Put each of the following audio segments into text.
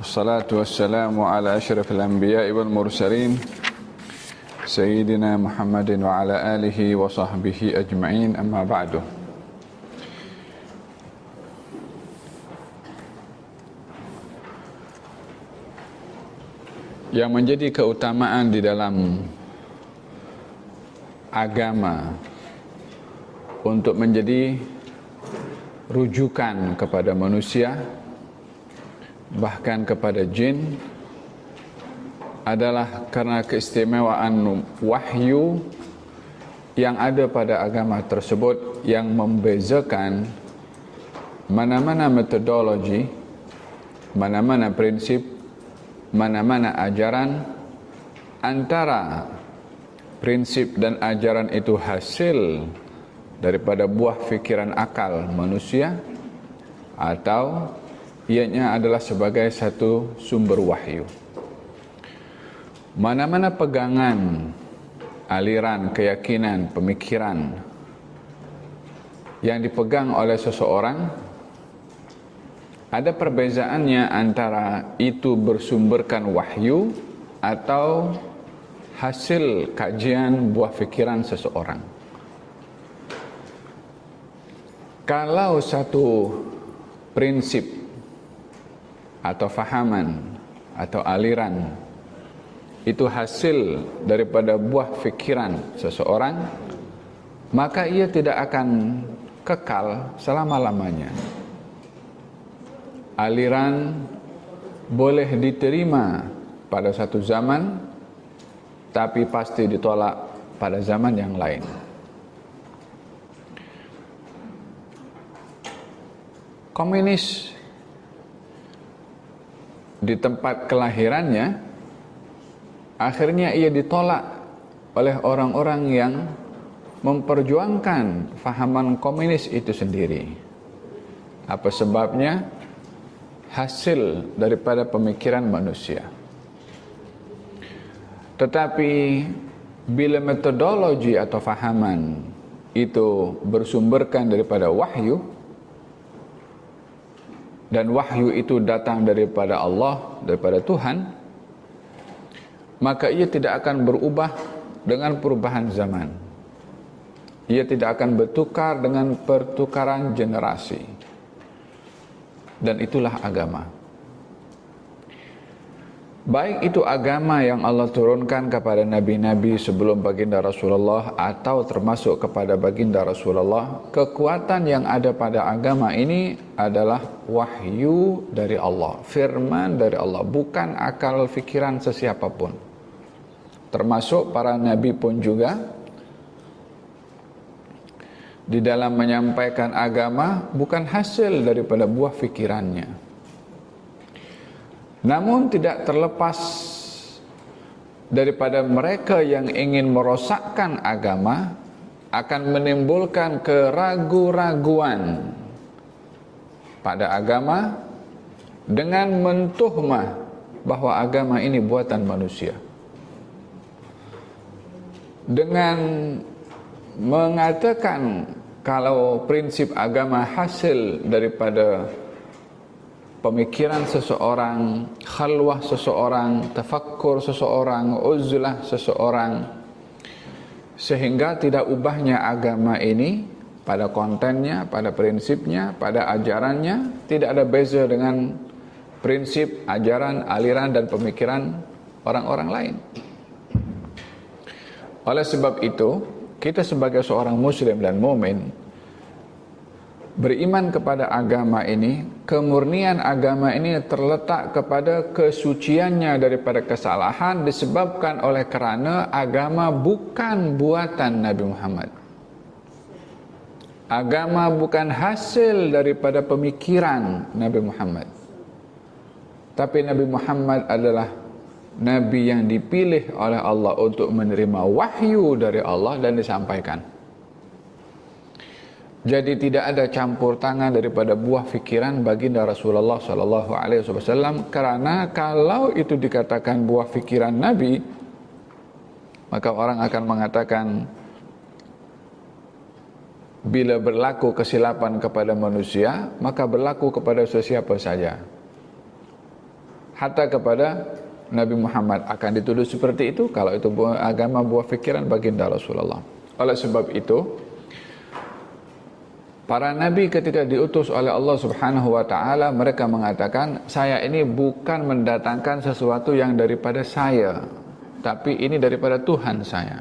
والصلاة والسلام على أشرف الأنبياء والمرسلين سيدنا محمد وعلى آله وصحبه أجمعين أما بعد. Yang menjadi keutamaan di dalam agama untuk menjadi rujukan kepada manusia, bahkan kepada jin, adalah karena keistimewaan wahyu yang ada pada agama tersebut, yang membezakan mana-mana metodologi, mana-mana prinsip, mana-mana ajaran, antara prinsip dan ajaran itu hasil daripada buah fikiran akal manusia atau ianya adalah sebagai satu sumber wahyu. Mana-mana pegangan, aliran, keyakinan, pemikiran yang dipegang oleh seseorang, ada perbezaannya antara itu bersumberkan wahyu atau hasil kajian buah fikiran seseorang. Kalau satu prinsip atau fahaman atau aliran itu hasil daripada buah fikiran seseorang, maka ia tidak akan kekal selama-lamanya. Aliran boleh diterima pada satu zaman, tapi pasti ditolak pada zaman yang lain. Komunis di tempat kelahirannya, akhirnya ia ditolak oleh orang-orang yang memperjuangkan fahaman komunis itu sendiri. Apa sebabnya? Hasil daripada pemikiran manusia. Tetapi bila metodologi atau fahaman itu bersumberkan daripada wahyu, dan wahyu itu datang daripada Allah, daripada Tuhan, maka ia tidak akan berubah dengan perubahan zaman. Ia tidak akan bertukar dengan pertukaran generasi. Dan itulah agama. Baik itu agama yang Allah turunkan kepada nabi-nabi sebelum baginda Rasulullah atau termasuk kepada baginda Rasulullah, kekuatan yang ada pada agama ini adalah wahyu dari Allah, firman dari Allah, bukan akal fikiran sesiapapun. Termasuk para nabi pun juga di dalam menyampaikan agama bukan hasil daripada buah fikirannya. Namun tidak terlepas daripada mereka yang ingin merosakkan agama akan menimbulkan keraguan-raguan pada agama dengan mentuhmah bahwa agama ini buatan manusia. Dengan mengatakan kalau prinsip agama hasil daripada pemikiran seseorang, khalwah seseorang, tafakkur seseorang, uzlah seseorang, sehingga tidak ubahnya agama ini pada kontennya, pada prinsipnya, pada ajarannya, tidak ada beza dengan prinsip, ajaran, aliran dan pemikiran orang-orang lain. Oleh sebab itu, kita sebagai seorang muslim dan mukmin beriman kepada agama ini, kemurnian agama ini terletak kepada kesuciannya daripada kesalahan disebabkan oleh kerana agama bukan buatan Nabi Muhammad. Agama bukan hasil daripada pemikiran Nabi Muhammad. Tapi Nabi Muhammad adalah Nabi yang dipilih oleh Allah untuk menerima wahyu dari Allah dan disampaikan. Jadi tidak ada campur tangan daripada buah fikiran baginda Rasulullah SAW, karena kalau itu dikatakan buah fikiran Nabi, maka orang akan mengatakan bila berlaku kesilapan kepada manusia, maka berlaku kepada sesiapa saja. hatta kepada Nabi Muhammad akan dituduh seperti itu kalau itu agama buah fikiran baginda Rasulullah. Oleh sebab itu, para nabi ketika diutus oleh Allah Subhanahu wa taala, mereka mengatakan, saya ini bukan mendatangkan sesuatu yang daripada saya, tapi ini daripada Tuhan saya.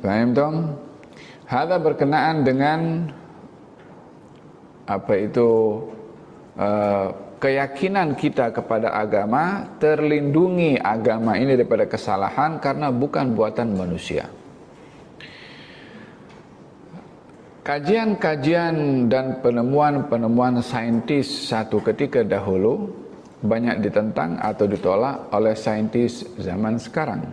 Paham dong? Hadza berkenaan dengan keyakinan kita kepada agama, terlindungi agama ini daripada kesalahan karena bukan buatan manusia. Kajian-kajian dan penemuan-penemuan saintis satu ketika dahulu banyak ditentang atau ditolak oleh saintis zaman sekarang.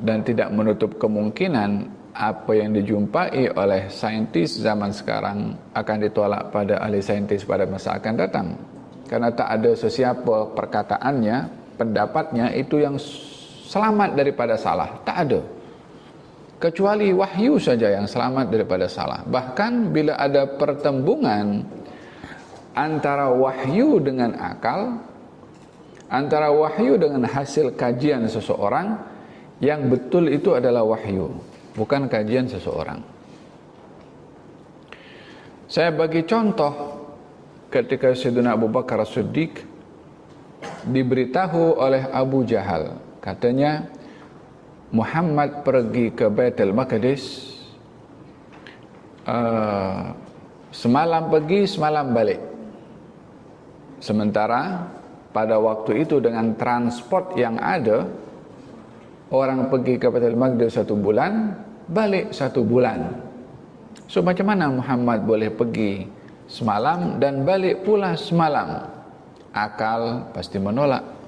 Dan tidak menutup kemungkinan apa yang dijumpai oleh saintis zaman sekarang akan ditolak pada ahli saintis pada masa akan datang. Karena tak ada sesiapa perkataannya, pendapatnya itu yang selamat daripada salah. Tak ada. Kecuali wahyu saja yang selamat daripada salah. Bahkan bila ada pertembungan antara wahyu dengan akal, antara wahyu dengan hasil kajian seseorang, yang betul itu adalah wahyu, bukan kajian seseorang. Saya bagi contoh ketika Sayyidina Abu Bakar As-Siddiq diberitahu oleh Abu Jahal, katanya Muhammad pergi ke Baitul Maqdis, semalam pergi, semalam balik. Sementara pada waktu itu dengan transport yang ada, orang pergi ke Baitul Maqdis 1 bulan, balik 1 bulan. So macam mana Muhammad boleh pergi semalam dan balik pula semalam? Akal pasti menolak.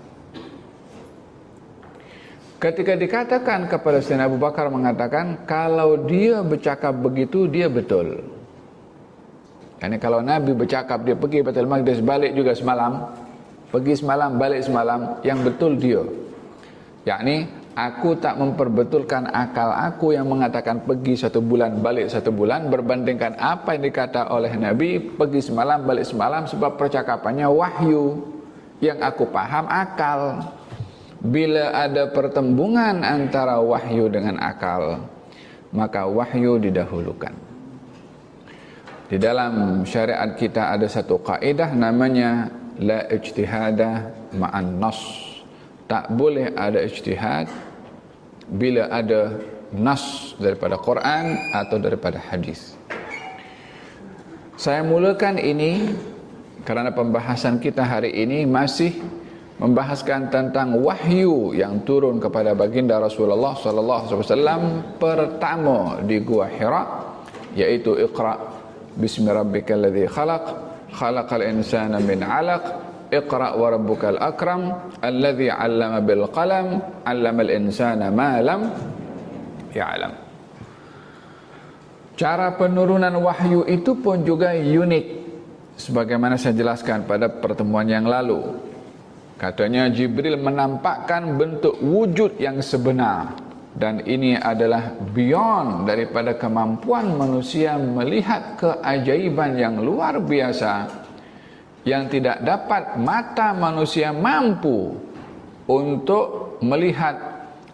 Ketika dikatakan kepada Sayyidina Abu Bakar mengatakan, kalau dia bercakap begitu, dia betul. Yani kalau Nabi bercakap dia pergi Baitul Maqdis, balik juga semalam, pergi semalam, balik semalam, yang betul dia. Yani aku tak memperbetulkan akal aku yang mengatakan pergi 1 bulan, balik 1 bulan, berbandingkan apa yang dikata oleh Nabi, pergi semalam, balik semalam, sebab percakapannya wahyu. Yang aku paham akal. Bila ada pertembungan antara wahyu dengan akal, maka wahyu didahulukan. Di dalam syariat kita ada satu kaidah namanya la ijtihada ma'an nas. Tak boleh ada ijtihad bila ada nas daripada Quran atau daripada hadis. Saya mulakan ini kerana pembahasan kita hari ini masih membahaskan tentang wahyu yang turun kepada baginda Rasulullah sallallahu alaihi wasallam pertama di Gua Hira, yaitu Iqra bismi rabbikal ladzi khalaq, khalaqal insana min 'alaq, Iqra wa rabbukal akram, alladzi 'allama bil qalam, 'allamal insana ma lam ya'lam. Cara penurunan wahyu itu pun juga unik, sebagaimana saya jelaskan pada pertemuan yang lalu. Katanya Jibril menampakkan bentuk wujud yang sebenar, dan ini adalah beyond daripada kemampuan manusia melihat keajaiban yang luar biasa yang tidak dapat mata manusia mampu untuk melihat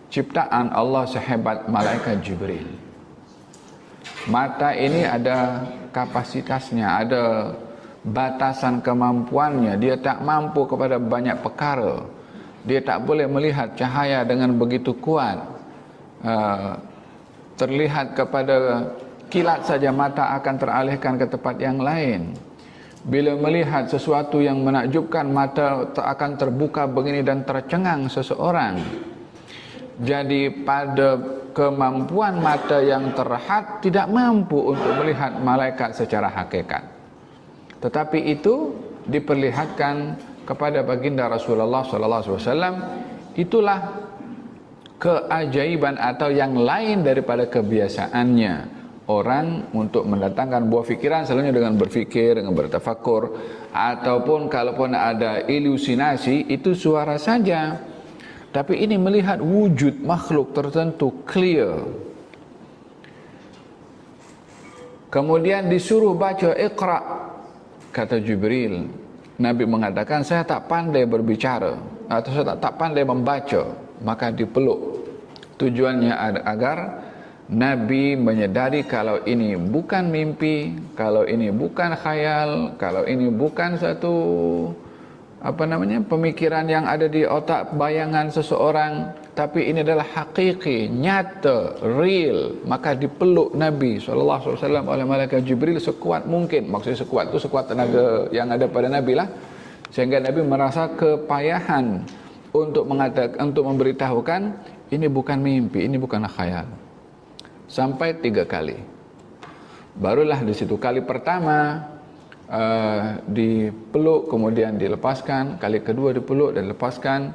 ciptaan Allah sehebat malaikat Jibril. Mata ini ada kapasitasnya, ada batasan kemampuannya. Dia tak mampu kepada banyak perkara. Dia tak boleh melihat cahaya dengan begitu kuat. Terlihat kepada kilat saja mata akan teralihkan ke tempat yang lain. Bila melihat sesuatu yang menakjubkan, mata akan terbuka begini dan tercengang seseorang. Jadi pada kemampuan mata yang terhad tidak mampu untuk melihat malaikat secara hakikat. Tetapi itu diperlihatkan kepada baginda Rasulullah sallallahu alaihi wasallam. Itulah keajaiban atau yang lain daripada kebiasaannya orang untuk mendatangkan buah fikiran, selalunya dengan berfikir, dengan bertafakur, ataupun kalaupun ada ilusinasi itu suara saja. Tapi ini melihat wujud makhluk tertentu clear. Kemudian disuruh baca Iqra, kata Jibril, Nabi mengatakan, saya tak pandai berbicara atau saya tak pandai membaca, maka dipeluk. Tujuannya agar Nabi menyadari kalau ini bukan mimpi, kalau ini bukan khayal, kalau ini bukan satu pemikiran yang ada di otak bayangan seseorang, tapi ini adalah hakiki, nyata, real. Maka dipeluk Nabi SAW oleh malaikat Jibril sekuat mungkin. Maksudnya sekuat itu sekuat tenaga yang ada pada Nabi lah, sehingga Nabi merasa kepayahan untuk memberitahukan ini bukan mimpi, ini bukan khayal. Sampai 3 kali. Barulah di situ kali pertama dipeluk, kemudian dilepaskan, kali kedua dipeluk dan lepaskan,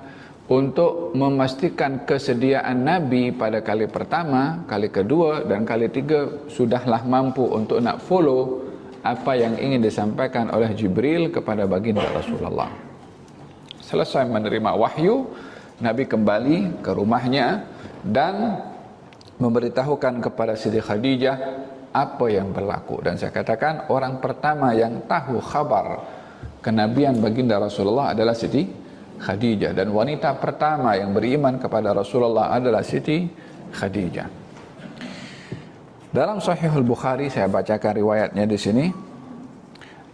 untuk memastikan kesediaan Nabi pada kali pertama, kali kedua dan kali 3 sudahlah mampu untuk nak follow apa yang ingin disampaikan oleh Jibril kepada baginda Rasulullah. Selesai menerima wahyu, Nabi kembali ke rumahnya dan memberitahukan kepada Siti Khadijah apa yang berlaku. Dan saya katakan orang pertama yang tahu khabar kenabian baginda Rasulullah adalah Siti Khadijah, dan wanita pertama yang beriman kepada Rasulullah adalah Siti Khadijah. Dalam Sahihul Bukhari, saya bacakan riwayatnya di sini.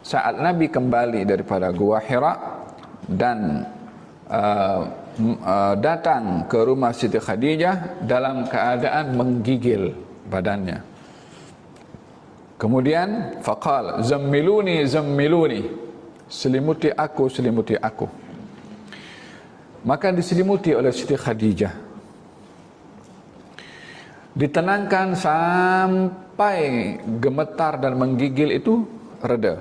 Saat Nabi kembali daripada Gua Hira dan datang ke rumah Siti Khadijah dalam keadaan menggigil badannya. Kemudian faqal zammiluni zammiluni, selimuti aku, selimuti aku. Maka diselimuti oleh Siti Khadijah, ditenangkan sampai gemetar dan menggigil itu reda.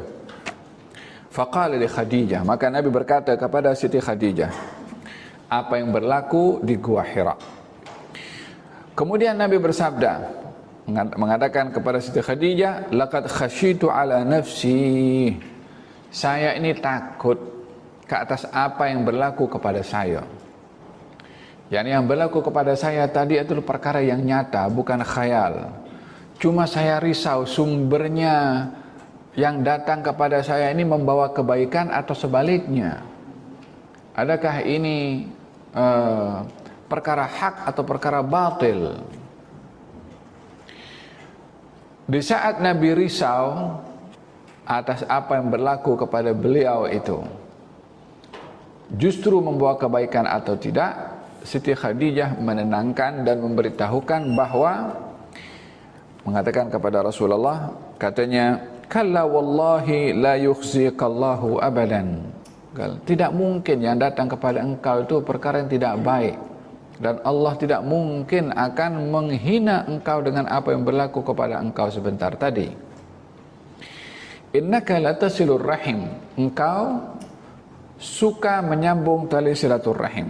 Faqala li Khadijah, maka Nabi berkata kepada Siti Khadijah apa yang berlaku di Gua Hira. Kemudian Nabi bersabda, mengatakan kepada Siti Khadijah, laqad khasyitu ala nafsi, saya ini takut ke atas apa yang berlaku kepada saya. Yang berlaku kepada saya tadi itu perkara yang nyata, bukan khayal. Cuma saya risau sumbernya yang datang kepada saya ini membawa kebaikan atau sebaliknya. Adakah ini perkara hak atau perkara batil? Di saat Nabi risau atas apa yang berlaku kepada beliau itu, justru membawa kebaikan atau tidak, Siti Khadijah menenangkan dan memberitahukan bahwa, mengatakan kepada Rasulullah, katanya, kalla wallahi la yukhziqallahu abadan. Tidak mungkin yang datang kepada engkau itu perkara yang tidak baik, dan Allah tidak mungkin akan menghina engkau dengan apa yang berlaku kepada engkau sebentar tadi. Innaka latasilur rahim, engkau suka menyambung tali silaturrahim.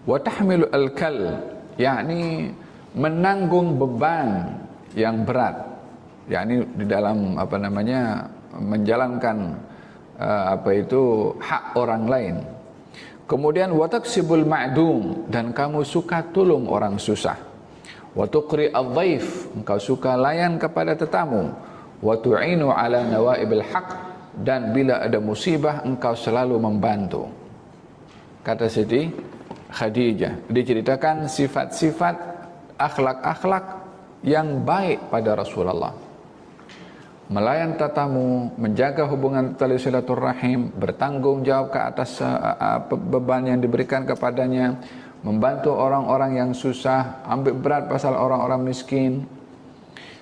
Wa tahmilu al-kal, yakni menanggung beban yang berat, yakni di dalam menjalankan hak orang lain. Kemudian wa taksibul ma'dum, dan kamu suka tolong orang susah. Wa tuqri adh-dhaif, engkau suka layan kepada tetamu. Wa tu'inu ala nawaibil haq, dan bila ada musibah engkau selalu membantu. Kata Siti Khadijah, diceritakan sifat-sifat akhlak-akhlak yang baik pada Rasulullah. Melayan tetamu, menjaga hubungan tali silaturrahim, bertanggung jawab ke atas beban yang diberikan kepadanya, membantu orang-orang yang susah, ambil berat pasal orang-orang miskin.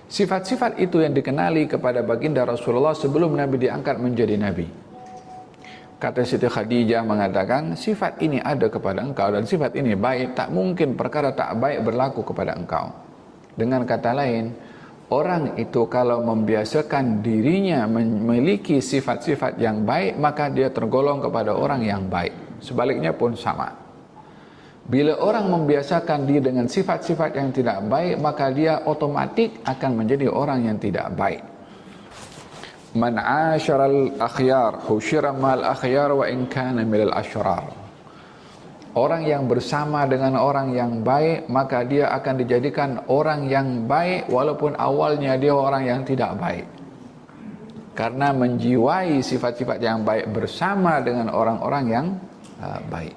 Sifat-sifat itu yang dikenali kepada baginda Rasulullah sebelum Nabi diangkat menjadi Nabi. Kata Siti Khadijah mengatakan, sifat ini ada kepada engkau dan sifat ini baik, tak mungkin perkara tak baik berlaku kepada engkau. Dengan kata lain, orang itu kalau membiasakan dirinya memiliki sifat-sifat yang baik, maka dia tergolong kepada orang yang baik. Sebaliknya pun sama. Bila orang membiasakan diri dengan sifat-sifat yang tidak baik, maka dia otomatis akan menjadi orang yang tidak baik. Man 'asharal akhyar husyira mal akhyar wa in kana minal asyrar. Orang yang bersama dengan orang yang baik, maka dia akan dijadikan orang yang baik walaupun awalnya dia orang yang tidak baik. karena menjiwai sifat-sifat yang baik bersama dengan orang-orang yang baik.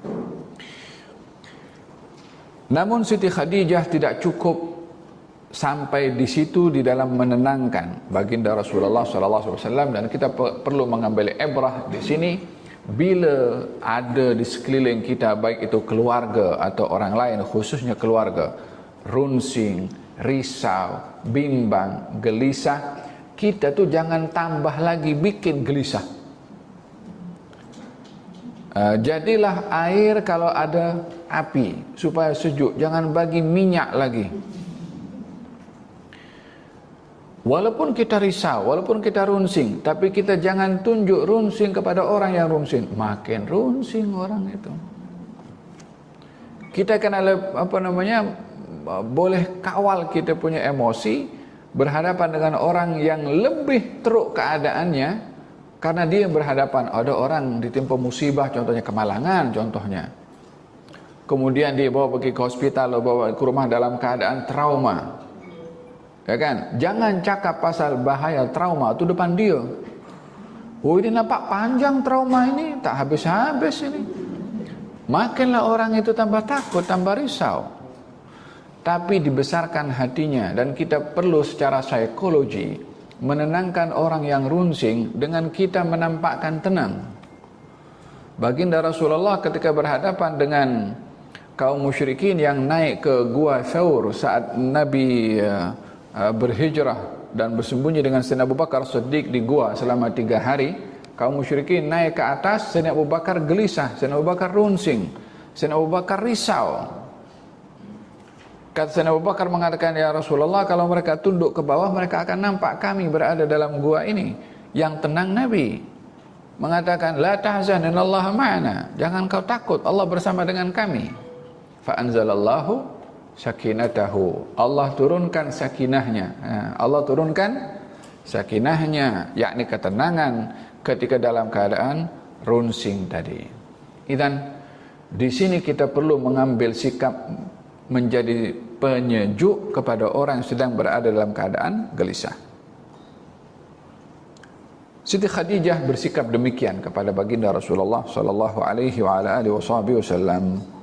Namun Siti Khadijah tidak cukup sampai di situ di dalam menenangkan baginda Rasulullah SAW, dan kita perlu mengambil ibrah di sini. Bila ada di sekeliling kita, baik itu keluarga atau orang lain, khususnya keluarga, runsing, risau, bimbang, gelisah, kita tuh jangan tambah lagi bikin gelisah. Jadilah air kalau ada api supaya sejuk, jangan bagi minyak lagi. Walaupun kita risau, walaupun kita runsing, tapi kita jangan tunjuk runsing kepada orang yang runsing. Makin runsing orang itu. Kita kena boleh kawal kita punya emosi berhadapan dengan orang yang lebih teruk keadaannya, karena dia berhadapan ada orang ditimpa musibah, contohnya kemalangan, contohnya. Kemudian dia bawa pergi ke hospital, bawa ke rumah dalam keadaan trauma. Ya kan? Jangan cakap pasal bahaya trauma itu depan dia. Oh, ini nampak panjang trauma ini, tak habis-habis ini. Makinlah orang itu tambah takut, tambah risau. Tapi dibesarkan hatinya, dan kita perlu secara psikologi menenangkan orang yang runsing dengan kita menampakkan tenang. Baginda Rasulullah ketika berhadapan dengan kaum musyrikin yang naik ke Gua Thawr saat Nabi berhijrah dan bersembunyi dengan Sayyidina Abu Bakar Siddiq di gua selama 3 hari, kaum musyrikin naik ke atas, Sayyidina Abu Bakar gelisah, Sayyidina Abu Bakar runsing, Sayyidina Abu Bakar risau. Kata Sayyidina Abu Bakar mengatakan, ya Rasulullah, kalau mereka tunduk ke bawah, mereka akan nampak kami berada dalam gua ini. Yang tenang Nabi mengatakan, la tahzan innallaha ma'ana, jangan kau takut, Allah bersama dengan kami. Fa anzalallahu sakinatahu, Allah turunkan sakinahnya. Allah turunkan sakinahnya, yakni ketenangan ketika dalam keadaan runsing tadi. Dan di sini kita perlu mengambil sikap menjadi penyejuk kepada orang yang sedang berada dalam keadaan gelisah. Siti Khadijah bersikap demikian kepada baginda Rasulullah sallallahu alaihi wa ala alihi wasallam.